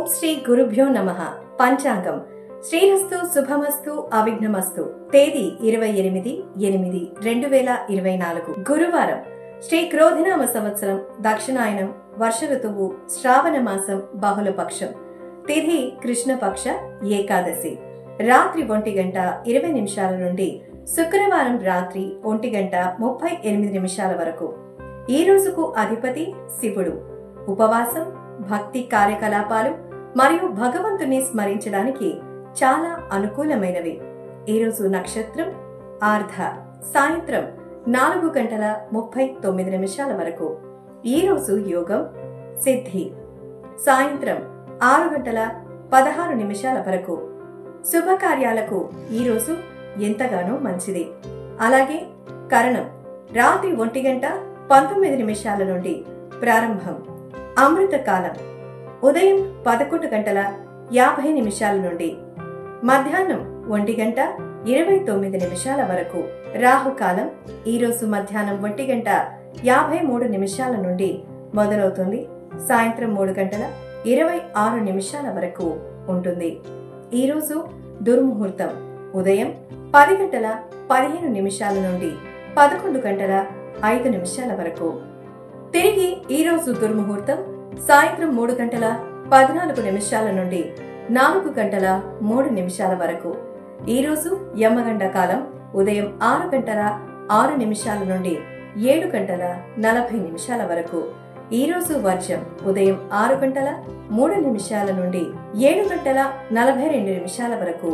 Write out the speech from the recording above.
ఓం శ్రీ గురుభ్యో నమః. పంచాంగం శ్రీరస్తు శుభమస్తు అవిఘ్నమస్తు. తేదీ 28/8/2024 గురువారం. శ్రీ క్రోధినామ సంవత్సరం దక్షిణాయనం. వర్ష ఋతువు శ్రావణ మాసం బహుళపక్షం. తిథి కృష్ణపక్ష ఏకాదశి. రాత్రి 1:20 నుండి శుక్రవారం రాత్రి 1:38 వరకు. ఈ రోజుకు అధిపతి శివుడు. ఉపవాసం, భక్తి కార్యకలాపాలు మరియు భగవంతుని స్మరించడానికి చాలా అనుకూలమైనవి. ఈరోజు నక్షత్రం ఆర్ధ. సాయంత్రం 4:39 వరకు. ఈరోజు యోగం సిద్ధి. సాయంత్రం 6:16 వరకు. శుభకార్యాలకు ఈరోజు ఎంతగానో మంచిది. అలాగే కరణం రాత్రి 1:19 నుండి ప్రారంభం. అమృత కాలం ఉదయం 11:50 నుండి మధ్యాహ్నం 1:29 వరకు. రాహుకాలం ఈరోజు మధ్యాహ్నం 1:53 నుండి మొదలవుతుంది. సాయంత్రం 3:26 వరకు ఉంటుంది. ఈరోజు దుర్ముహూర్తం ఉదయం 10:15 నుండి 11:05 వరకు. తిరిగి ఈరోజు దుర్ముహూర్తం సాయంత్రం 3:14 నుండి 4:03 వరకు. ఈరోజు యమగండ కాలం ఉదయం 6:06 నుండి 7:40 వరకు. ఈరోజు వర్జం ఉదయం 6:03 నుండి 7:42 వరకు.